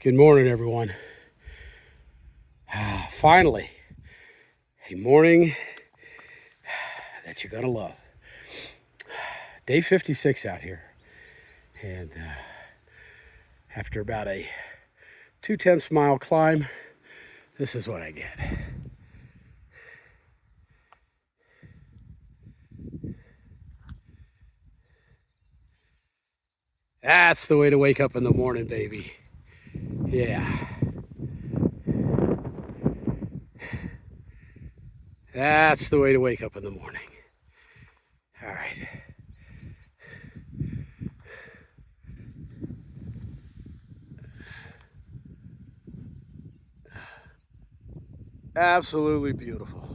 Good morning, everyone. Finally, a morning that you're gonna love. Day 56 out here, and after about a 2/10 mile climb, this is what I get. That's the way to wake up in the morning, baby. Yeah. That's the way to wake up in the morning. All right. Absolutely beautiful.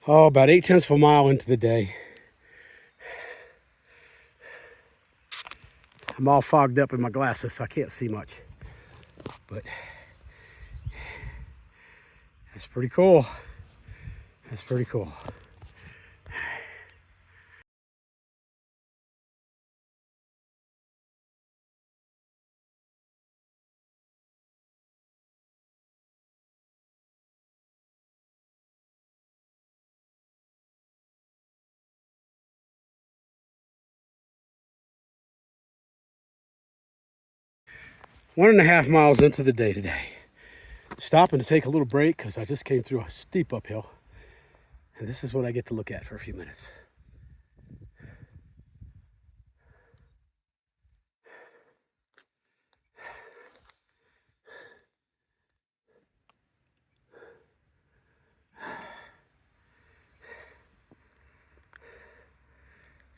Oh, about 8/10 of a mile into the day. I'm all fogged up in my glasses, so I can't see much. But that's pretty cool. That's pretty cool. One and a half miles into the day today. Stopping to take a little break because I just came through a steep uphill. And this is what I get to look at for a few minutes.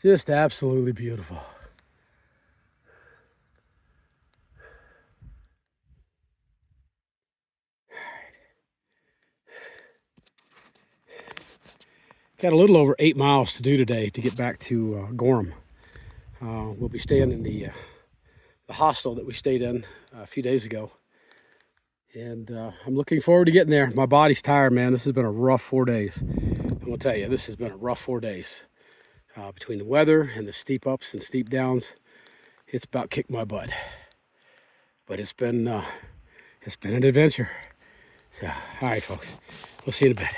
Just absolutely beautiful. Got a little over 8 miles to do today to get back to Gorham. We'll be staying in the hostel that we stayed in a few days ago. And I'm looking forward to getting there. My body's tired, man. This has been a rough 4 days. I'm gonna tell you, this has been a rough 4 days. Between the weather and the steep ups and steep downs, it's about kicked my butt. But it's been an adventure. So, all right, folks, we'll see you in a bit.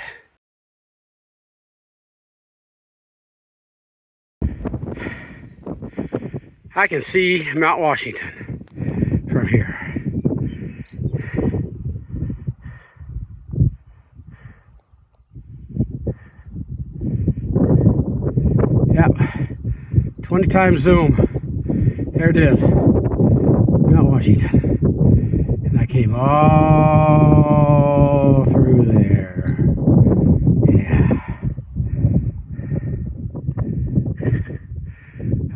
I can see Mount Washington from here. Yep, 20 times zoom. There it is, Mount Washington. And I came all through there. Yeah.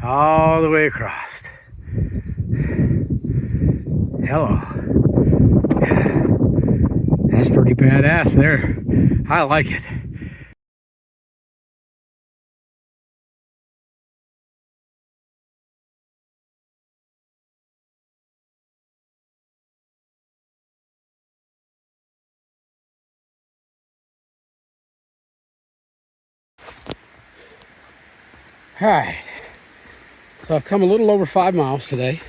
All the way across. Hello. That's pretty badass there. I like it. All right. So I've come a little over 5 miles today.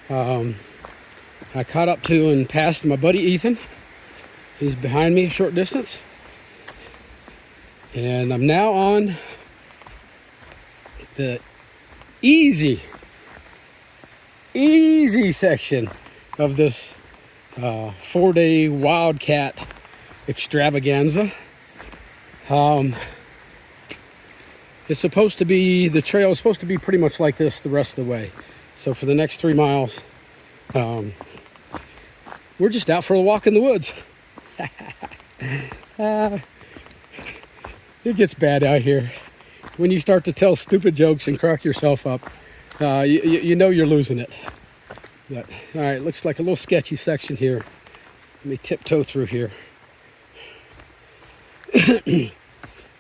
I caught up to and passed my buddy Ethan. He's behind me a short distance. And I'm now on the easy section of this 4-day wildcat extravaganza. It's supposed to be, the trail is supposed to be pretty much like this the rest of the way. So for the next 3 miles, we're just out for a walk in the woods. It gets bad out here. When you start to tell stupid jokes and crack yourself up, you know you're losing it. But, all right, looks like a little sketchy section here. Let me tiptoe through here.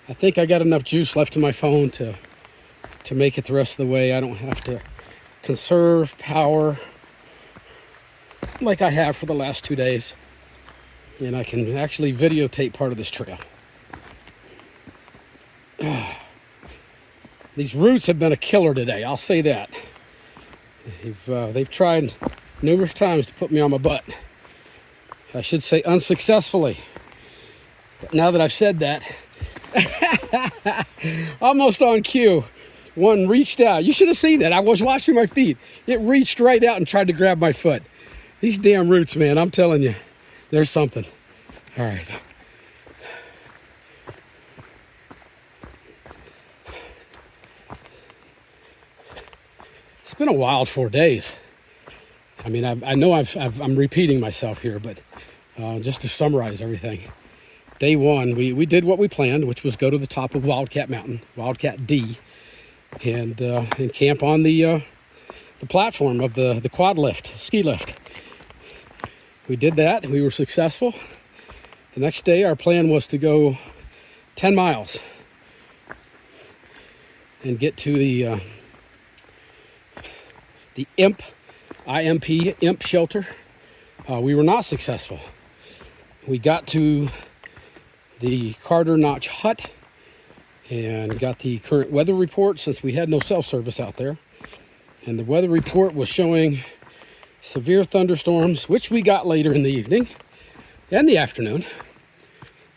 I think I got enough juice left in my phone to make it the rest of the way. I don't have to conserve power like I have for the last 2 days. And I can actually videotape part of this trail. These roots have been a killer today, I'll say that. They've tried numerous times to put me on my butt. I should say unsuccessfully. But now that I've said that, almost on cue, one reached out. You should have seen that. I was watching my feet. It reached right out and tried to grab my foot. These damn roots, man, I'm telling you, there's something. All right. It's been a wild 4 days. I mean, I know I'm repeating myself here, but just to summarize everything. Day one, we did what we planned, which was go to the top of Wildcat Mountain, Wildcat D, and camp on the platform of the quad lift, ski lift. We did that, and we were successful. The next day, our plan was to go 10 miles and get to the IMP shelter. We were not successful. We got to the Carter Notch hut and got the current weather report, since we had no cell service out there. And the weather report was showing severe thunderstorms, which we got later in the evening and the afternoon.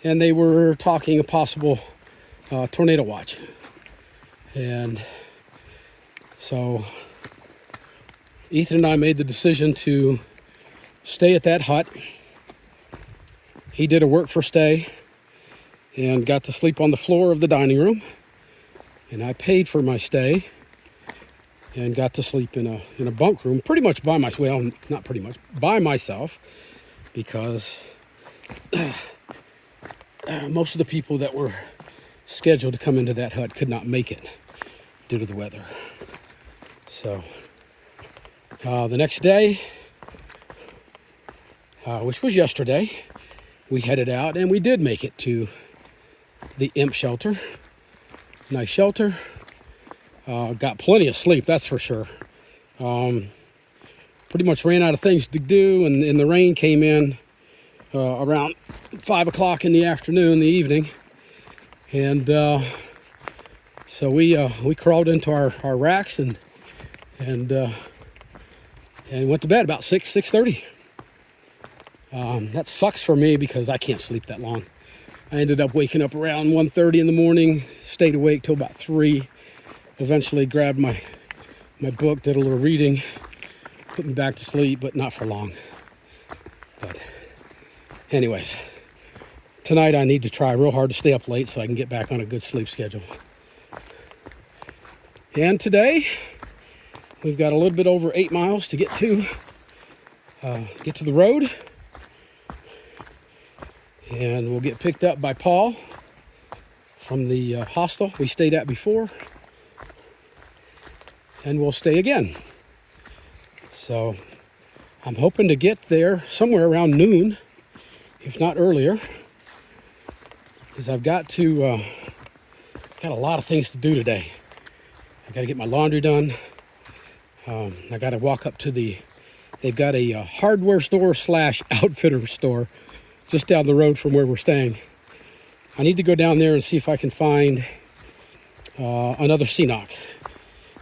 And they were talking a possible tornado watch. And so Ethan and I made the decision to stay at that hut. He did a work for stay and got to sleep on the floor of the dining room. And I paid for my stay and got to sleep in a bunk room, pretty much by myself. Well, not pretty much, by myself, because most of the people that were scheduled to come into that hut could not make it due to the weather. So the next day, which was yesterday, we headed out, and we did make it to the IMP shelter. Nice shelter. Got plenty of sleep, that's for sure. Pretty much ran out of things to do, and the rain came in around 5 o'clock in the afternoon, the evening. And so we crawled into our racks and went to bed about 6:30. That sucks for me because I can't sleep that long. I ended up waking up around 1:30 in the morning, stayed awake till about 3. Eventually grabbed my book, did a little reading, put me back to sleep, but not for long. But anyways, tonight I need to try real hard to stay up late so I can get back on a good sleep schedule. And today, we've got a little bit over 8 miles to get to the road. And we'll get picked up by Paul from the hostel we stayed at before. And we'll stay again. So I'm hoping to get there somewhere around noon, if not earlier, because I've got a lot of things to do today. I got to get my laundry done. I got to walk up to they've got a hardware store / outfitter store just down the road from where we're staying. I need to go down there and see if I can find another CNOC.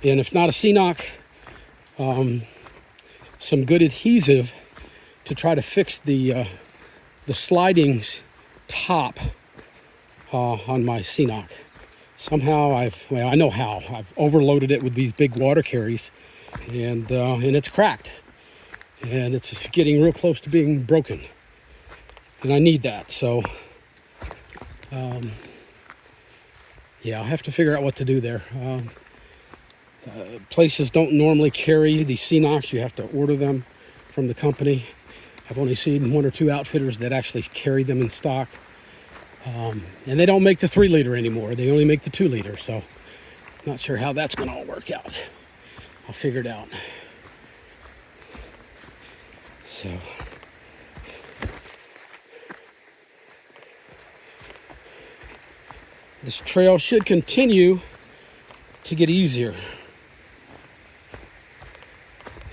And if not a CNOC, some good adhesive to try to fix the sliding top on my CNOC. Somehow I know how. I've overloaded it with these big water carries, and it's cracked. And it's just getting real close to being broken. And I need that, so yeah, I'll have to figure out what to do there. Places don't normally carry these CNOCs. You have to order them from the company. I've only seen 1 or 2 outfitters that actually carry them in stock. And they don't make the 3-liter anymore. They only make the 2-liter, so not sure how that's going to all work out. I'll figure it out. So this trail should continue to get easier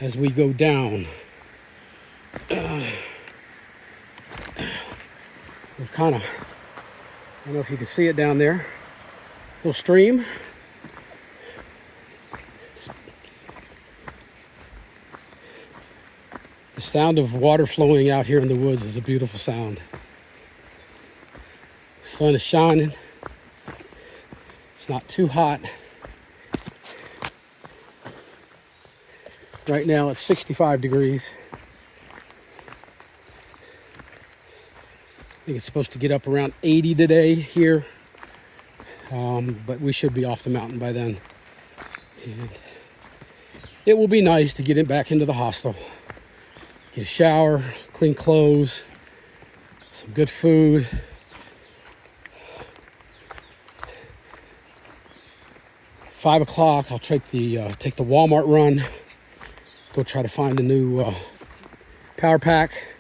as we go down. We're kind of, I don't know if you can see it down there. little stream. The sound of water flowing out here in the woods is a beautiful sound. The sun is shining. It's not too hot. Right now it's 65 degrees. I think it's supposed to get up around 80 today here. But we should be off the mountain by then. And it will be nice to get it back into the hostel. Get a shower, clean clothes, some good food. Five o'clock, I'll take the Walmart run. Go try to find a new power pack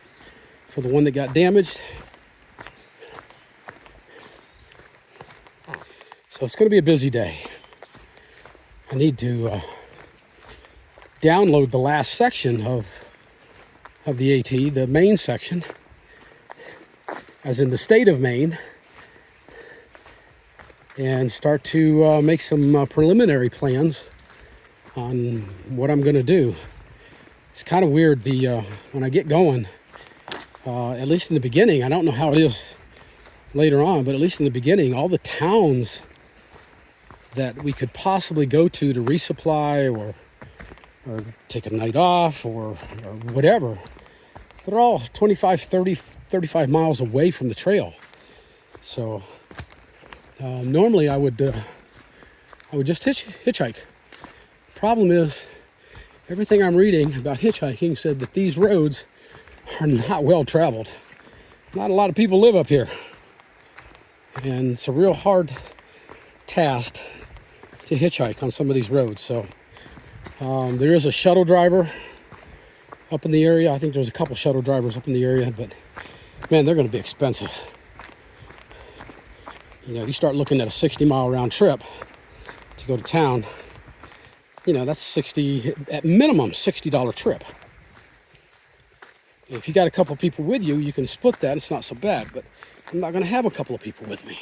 for the one that got damaged. So it's going to be a busy day. I need to download the last section of the AT, the Maine section, as in the state of Maine, and start to make some preliminary plans on what I'm going to do. It's kind of weird, when I get going, at least in the beginning, I don't know how it is later on, but at least in the beginning, all the towns that we could possibly go to resupply or take a night off or whatever, they're all 25, 30, 35 miles away from the trail. So normally I would just hitchhike. Problem is, everything I'm reading about hitchhiking said that these roads are not well traveled. Not a lot of people live up here. And it's a real hard task to hitchhike on some of these roads. So there is a shuttle driver up in the area. I think there's a couple shuttle drivers up in the area, but man, they're going to be expensive. You know, you start looking at a 60-mile round trip to go to town. You know, that's at minimum $60 trip. If you got a couple people with you, you can split that. It's not so bad, but I'm not going to have a couple of people with me.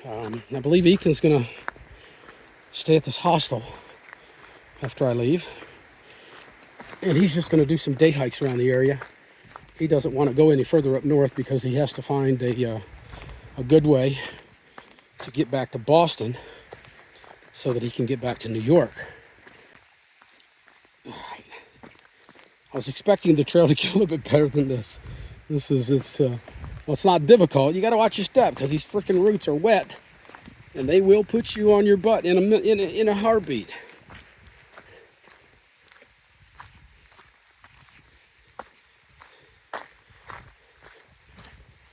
I believe Ethan's going to stay at this hostel after I leave. And he's just going to do some day hikes around the area. He doesn't want to go any further up north because he has to find a good way to get back to Boston so that he can get back to New York. All right. I was expecting the trail to get a little bit better than this. Well, it's not difficult. You got to watch your step because these freaking roots are wet, and they will put you on your butt in a heartbeat.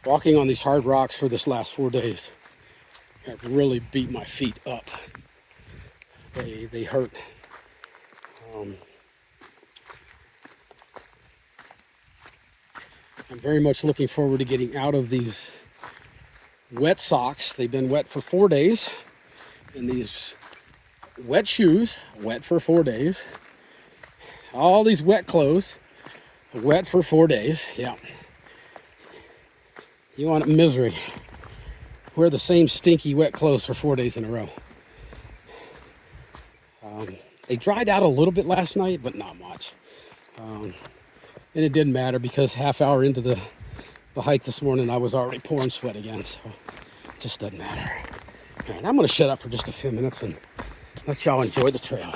Walking on these hard rocks for this last 4 days have really beat my feet up. They hurt. I'm very much looking forward to getting out of these wet socks. They've been wet for 4 days. And these wet shoes, wet for 4 days. All these wet clothes, wet for 4 days. Yeah. You want misery. Wear the same stinky wet clothes for 4 days in a row. They dried out a little bit last night, but not much. And it didn't matter because half hour into the hike this morning, I was already pouring sweat again, so it just doesn't matter. All right, I'm going to shut up for just a few minutes and let y'all enjoy the trail.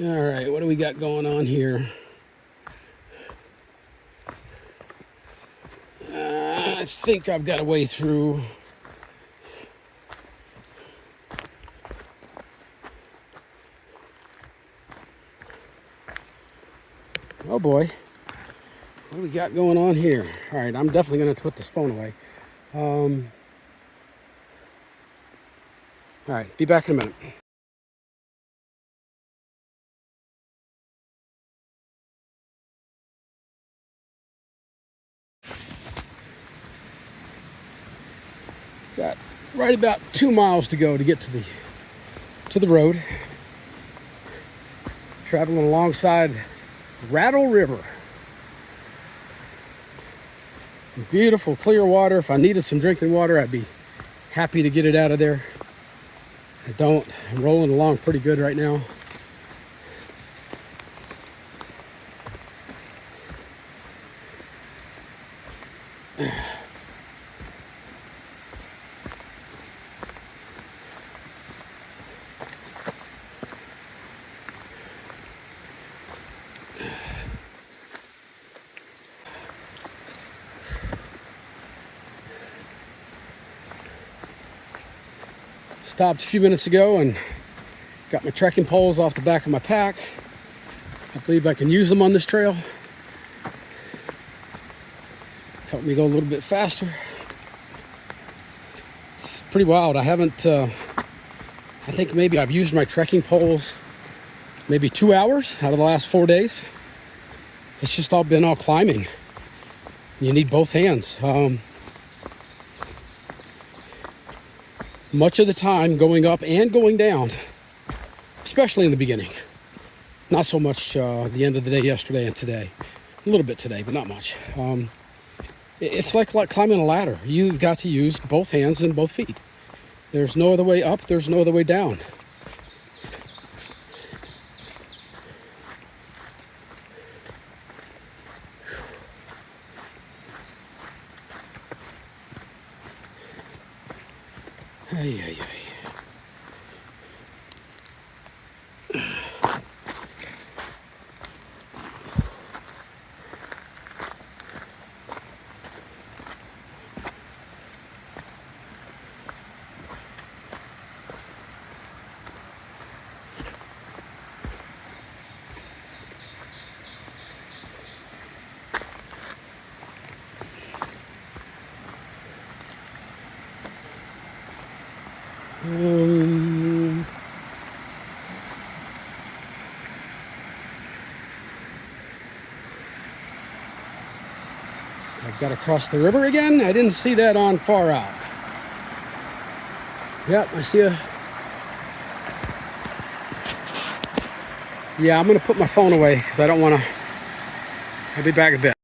All right, what do we got going on here? I think I've got a way through. Oh boy. What do we got going on here? All right, I'm definitely going to put this phone away. All right, be back in a minute. Got right about 2 miles to go to get to the road. Traveling alongside Rattle River. Beautiful, clear water. If I needed some drinking water, I'd be happy to get it out of there. I don't. I'm rolling along pretty good right now. Stopped a few minutes ago and got my trekking poles off the back of my pack. I believe I can use them on this trail. Help me go a little bit faster. It's pretty wild. I haven't, I think maybe I've used my trekking poles maybe 2 hours out of the last 4 days. It's just been all climbing. You need both hands. Much of the time going up and going down, especially in the beginning. Not so much the end of the day yesterday and today. A little bit today, but not much. It's like climbing a ladder. You've got to use both hands and both feet. There's no other way up, there's no other way down. Ay, ay, ay. I've got to cross the river again. I didn't see that on far out. Yep, I see a... Yeah, I'm going to put my phone away because I don't want to... I'll be back a bit.